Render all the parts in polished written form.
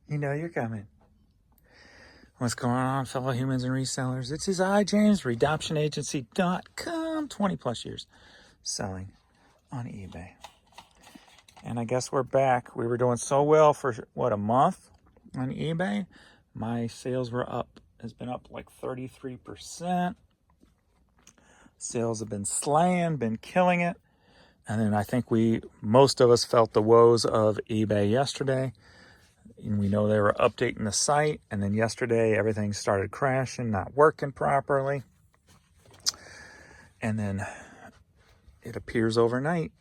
You know you're coming. What's going on, fellow humans and resellers? It's his iJames, RedemptionAgency.com, 20 plus years selling on eBay. And I guess we're back. We were doing so well for, what, a month on eBay? My sales were up. It's been up like 33%. Sales have been slaying, been killing it. And then I think most of us felt the woes of eBay yesterday. And we know they were updating the site, and then yesterday everything started crashing, not working properly. And then it appears overnight.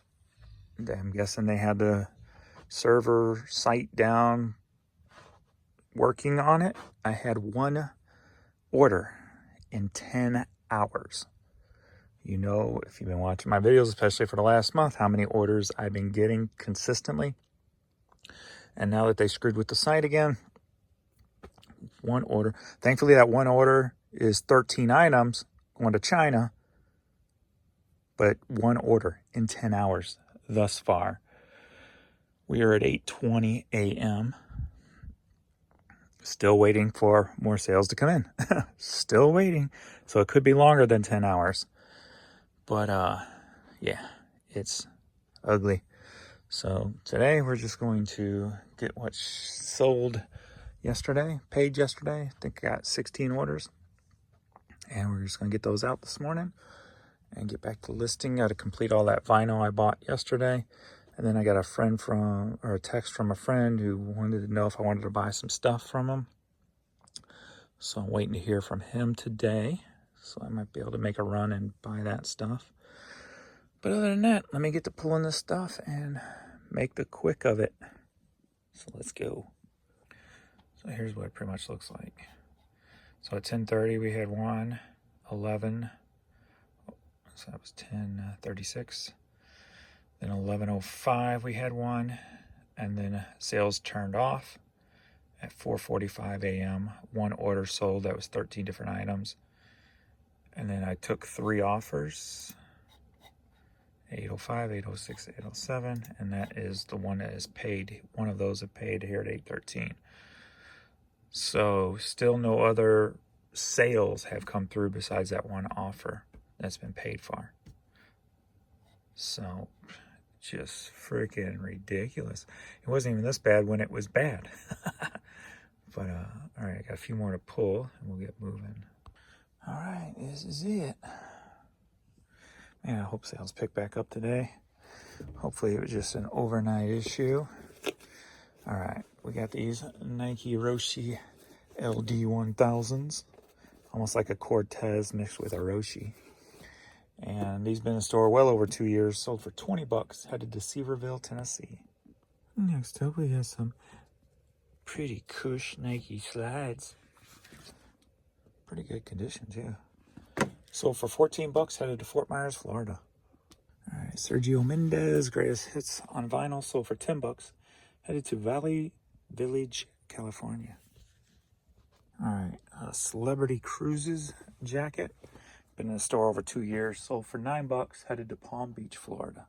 I'm guessing they had the server site down working on it. I had one order in 10 hours. You know, if you've been watching my videos, especially for the last month, how many orders I've been getting consistently. And now that they screwed with the site again, one order. Thankfully, that one order is 13 items going to China, but one order in 10 hours thus far. We are at 8:20 a.m. Still waiting for more sales to come in. Still waiting. So it could be longer than 10 hours. But, yeah, it's ugly. So today we're just going to get what sold yesterday, paid yesterday. I think I got 16 orders. And we're just going to get those out this morning and get back to listing. Got to complete all that vinyl I bought yesterday. And then I got a text from a friend who wanted to know if I wanted to buy some stuff from him. So I'm waiting to hear from him today. So I might be able to make a run and buy that stuff. But other than that, let me get to pulling this stuff and make the quick of it. So let's go. So here's what it pretty much looks like. So at 10:30 we had 11. So that was 10:36. Then 11:05 we had one, and then sales turned off at 4:45 a.m. One order sold. That was 13 different items. And then I took 3 offers. 8:05, 8:06, 8:07, and that is the one that is paid. One of those are paid here at 8:13. So still no other sales have come through besides that one offer that's been paid for. So just freaking ridiculous. It wasn't even this bad when it was bad. But all right, I got a few more to pull and we'll get moving. All right, this is it. Man, I hope sales pick back up today. Hopefully it was just an overnight issue. All right, we got these Nike Roshe LD 1000s. Almost like a Cortez mixed with a Roshe. And these been in store well over 2 years. Sold for $20. Headed to Seaverville, Tennessee. Next up, we have some pretty cush Nike slides. Pretty good condition, too. Sold for $14. Headed to Fort Myers, Florida. All right, Sergio Mendes, greatest hits on vinyl. Sold for $10. Headed to Valley Village, California. All right, Celebrity Cruises jacket. Been in the store over 2 years. Sold for $9. Headed to Palm Beach, Florida.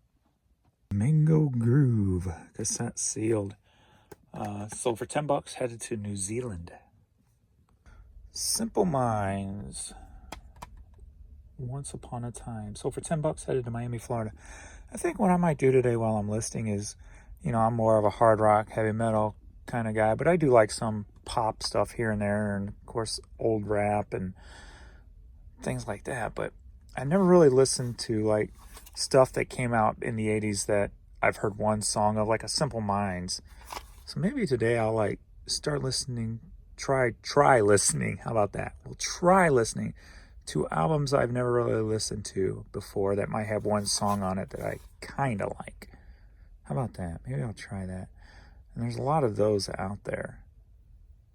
Mango Groove cassette sealed. Sold for $10. Headed to New Zealand. Simple Minds. Once Upon a Time. Sold for $10. Headed to Miami, Florida. I think what I might do today while I'm listing is, you know, I'm more of a hard rock, heavy metal kind of guy, but I do like some pop stuff here and there, and of course old rap and things like that. But I never really listened to like stuff that came out in the 80s that I've heard one song of, like a Simple Minds. So maybe today I'll like start listening, try listening. How about that? We'll try listening to albums I've never really listened to before that might have one song on it that I kind of like. How about that? Maybe I'll try that. And there's a lot of those out there.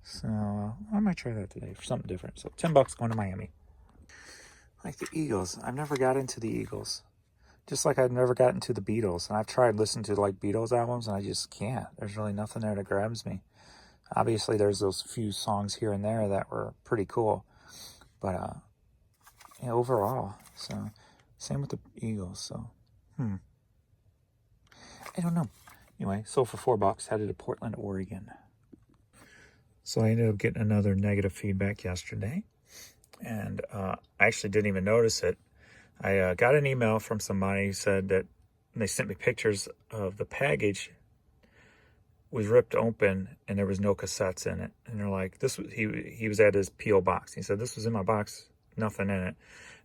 So I might try that today for something different. So $10 going to Miami. Like the Eagles. I've never got into the Eagles. Just like I've never gotten to the Beatles. And I've tried listening to like Beatles albums and I just can't. There's really nothing there that grabs me. Obviously there's those few songs here and there that were pretty cool. But yeah, overall. So same with the Eagles. So I don't know. Anyway, sold for $4. Headed to Portland, Oregon. So I ended up getting another negative feedback yesterday, and I actually didn't even notice it. I got an email from somebody who said that they sent me pictures of the package was ripped open and there was no cassettes in it. And they're like, this was, he was at his P.O. box. He said, this was in my box, nothing in it.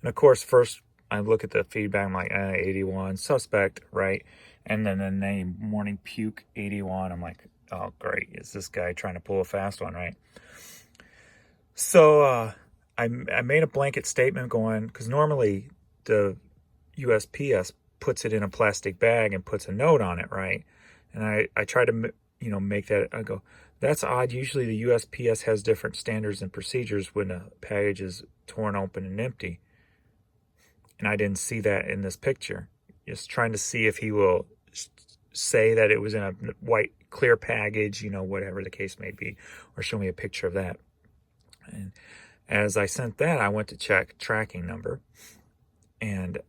And of course, first I look at the feedback, I'm like, 81, suspect, right? And then the name, Morning Puke 81. I'm like, oh, great. Is this guy trying to pull a fast one, right? So I made a blanket statement going, because normally the USPS puts it in a plastic bag and puts a note on it, right? And I try to, make that, I go, that's odd. Usually the USPS has different standards and procedures when a package is torn open and empty. And I didn't see that in this picture. Just trying to see if he will say that it was in a white clear package, whatever the case may be, or show me a picture of that. And as I sent that, I went to check tracking number, and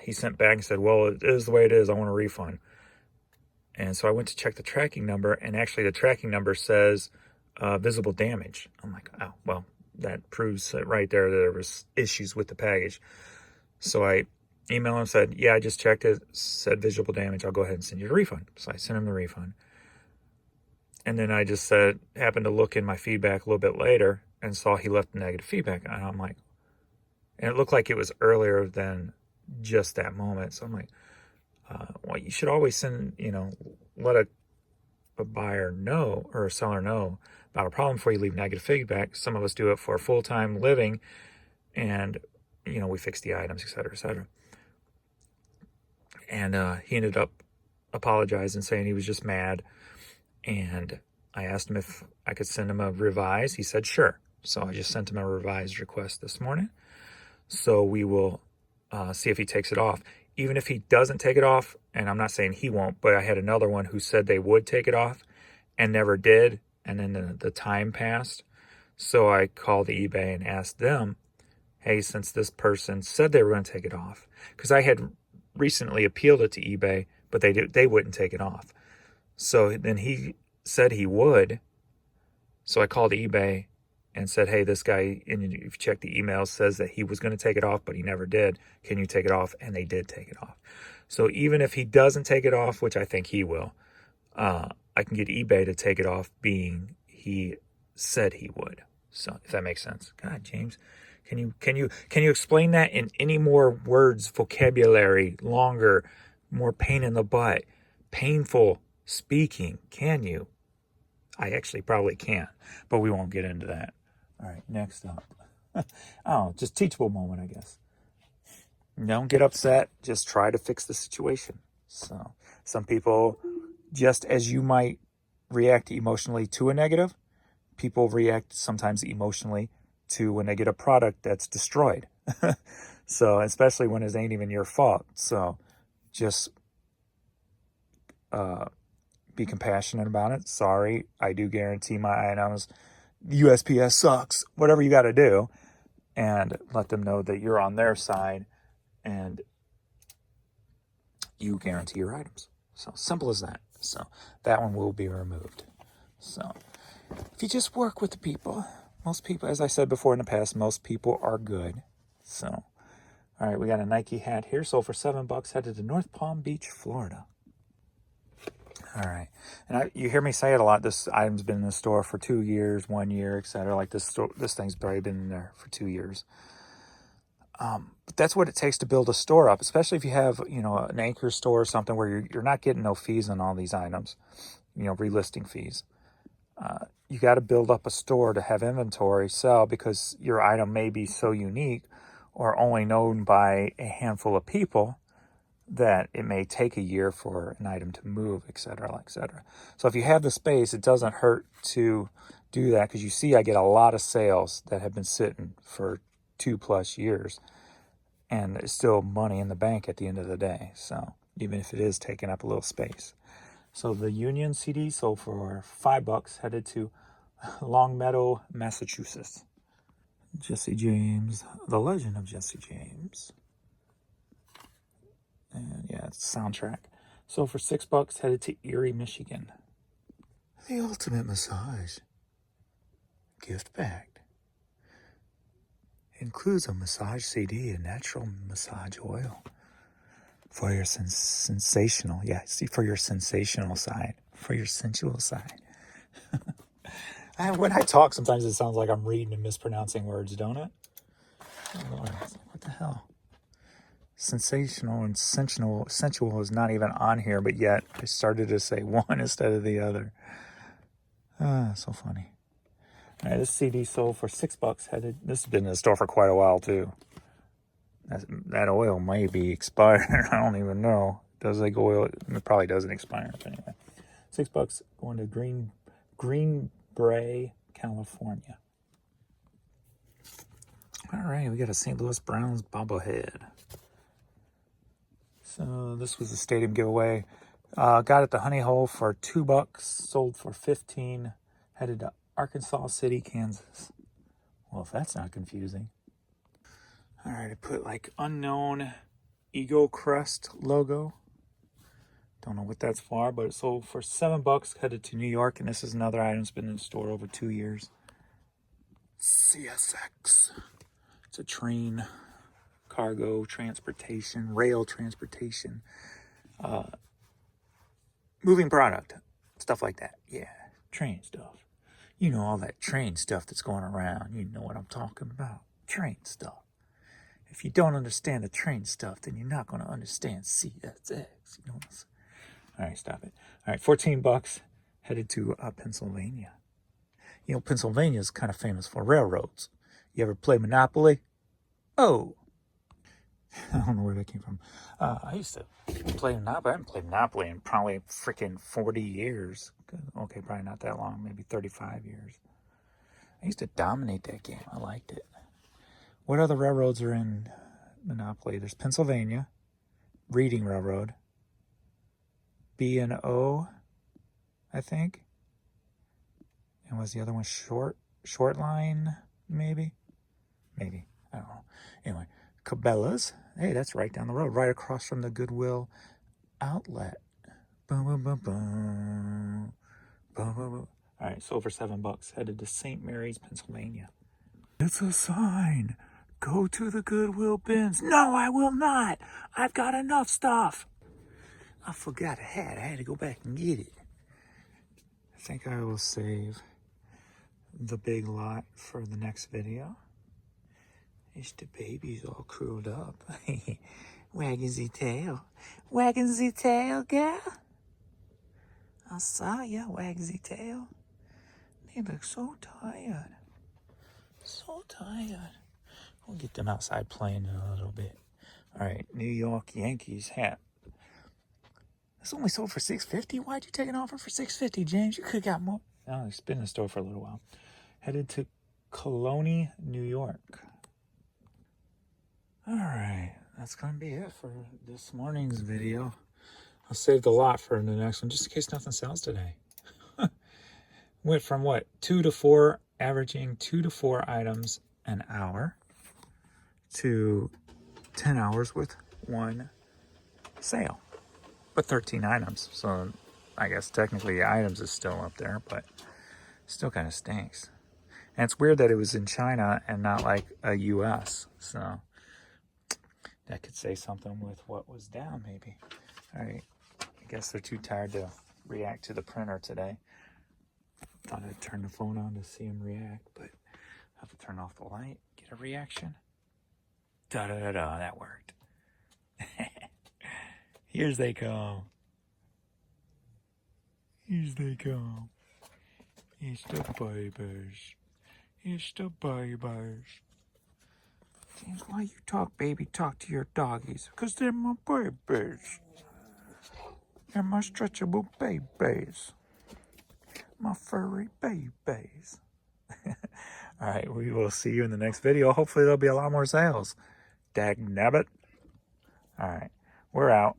he sent back and said, well, it is the way it is. I want a refund. And so I went to check the tracking number, and actually the tracking number says visible damage. I'm like, oh, well, that proves right there that there was issues with the package. So I emailed him and said, yeah, I just checked it, said visible damage. I'll go ahead and send you the refund. So I sent him the refund. And then I just happened to look in my feedback a little bit later and saw he left negative feedback. And I'm like, and it looked like it was earlier than just that moment. So I'm like, well, you should always send, let a buyer know or a seller know about a problem before you leave negative feedback. Some of us do it for full-time living, and, we fix the items, et cetera, et cetera. And he ended up apologizing, saying he was just mad. And I asked him if I could send him a revise. He said, sure. So I just sent him a revised request this morning. So we will see if he takes it off. Even if he doesn't take it off, and I'm not saying he won't, but I had another one who said they would take it off and never did, and then the time passed. So I called eBay and asked them, hey, since this person said they were going to take it off, because I had recently appealed it to eBay, but they wouldn't take it off. So then he said he would. So I called eBay and said, hey, this guy, and if you check the email, says that he was going to take it off, but he never did. Can you take it off? And they did take it off. So even if he doesn't take it off, which I think he will, I can get eBay to take it off, being he said he would. So if that makes sense. God, James, can you explain that in any more words, vocabulary, longer, more pain in the butt, painful speaking? Can you? I actually probably can, but we won't get into that. All right, next up. Oh, just teachable moment, I guess. Don't get upset. Just try to fix the situation. So some people, just as you might react emotionally to a negative, people react sometimes emotionally to when they get a product that's destroyed. So especially when it ain't even your fault. So just be compassionate about it. Sorry, I do guarantee my items. USPS sucks. Whatever you got to do, and let them know that you're on their side and you guarantee your items. So simple as that. So that one will be removed. So if you just work with the people, most people, as I said before in the past, most people are good. So, all right, we got a Nike hat here. Sold for $7. Headed to North Palm Beach, Florida. All right. And you hear me say it a lot. This item's been in the store for 2 years, 1 year, etc. Like this thing's probably been in there for 2 years. But that's what it takes to build a store up, especially if you have, an anchor store or something where you're not getting no fees on all these items, relisting fees. You got to build up a store to have inventory, sell, because your item may be so unique or only known by a handful of people that it may take a year for an item to move, et cetera, et cetera. So if you have the space, it doesn't hurt to do that, because you see I get a lot of sales that have been sitting for 2+ years, and it's still money in the bank at the end of the day. So even if it is taking up a little space. So the Union CD sold for $5, headed to Longmeadow, Massachusetts. Jesse James, The Legend of Jesse James. And yeah, it's a soundtrack. Sold for $6, headed to Erie, Michigan. The ultimate massage. gift bag. Includes a massage CD and natural massage oil for your sensational, for your sensational side, for your sensual side. When I talk, sometimes it sounds like I'm reading and mispronouncing words, don't it? Oh, Lord, what the hell? Sensational and sensual is not even on here, but yet I started to say one instead of the other. So funny. All right, this CD sold for $6. This has been in the store for quite a while too. That oil may be expired. I don't even know. Does like oil? It probably doesn't expire. But anyway, $6 going to Greenbrae, California. All right, we got a St. Louis Browns bobblehead. So this was a stadium giveaway. Got at the Honey Hole for $2. Sold for $15. Headed to Arkansas City, Kansas. Well, if that's not confusing. All right, I put like unknown Eagle Crest logo. Don't know what that's for, but it sold for $7. Headed to New York, and this is another item that's been in the store over 2 years. CSX. It's a train, cargo transportation, rail transportation, moving product, stuff like that. Yeah, train stuff. You know all that train stuff that's going around. You know what I'm talking about. Train stuff. If you don't understand the train stuff, then you're not going to understand CSX. You know what I'm saying? All right, stop it. All right, $14. Headed to Pennsylvania. You know, Pennsylvania is kind of famous for railroads. You ever play Monopoly? Oh. I don't know where that came from. I used to play Monopoly. I haven't played Monopoly in probably freaking 40 years. Okay, probably not that long. Maybe 35 years. I used to dominate that game. I liked it. What other railroads are in Monopoly? There's Pennsylvania, Reading Railroad, B&O, I think. And was the other one Short Line, maybe? Maybe. I don't know. Anyway, Cabela's. Hey, that's right down the road, right across from the Goodwill outlet. Boom, boom, boom, boom. Boom, boom, boom. All right, sold for $7. Headed to St. Mary's, Pennsylvania. It's a sign. Go to the Goodwill bins. No, I will not. I've got enough stuff. I forgot a hat. I had to go back and get it. I think I will save the big lot for the next video. It's the baby's all curled up. Wagging the tail. Wagging the tail, girl. I saw ya, wagging the tail. They look so tired. So tired. We'll get them outside playing in a little bit. All right, New York Yankees hat. This only sold for $6.50. Why'd you take an offer for $6.50, James? You could have got more. Oh, it's been in the store for a little while. Headed to Cologne, New York. All right, that's going to be it for this morning's video. I'll save the lot for the next one, just in case nothing sells today. Went from what, 2 to 4, averaging 2 to 4 items an hour, to 10 hours with one sale, but 13 items. So I guess technically items is still up there, but still kind of stinks. And it's weird that it was in China and not like a US. So that could say something with what was down, maybe. All right, I guess they're too tired to react to the printer today. Thought I'd turn the phone on to see them react, but I have to turn off the light, get a reaction. Da-da-da-da, that worked. Here's they come. Here's they come. It's the babies. It's the babies. James, why you talk, baby? Talk to your doggies. Because they're my babies. They're my stretchable babies. My furry babies. All right, we will see you in the next video. Hopefully there'll be a lot more sales. Dag nabbit. All right, we're out.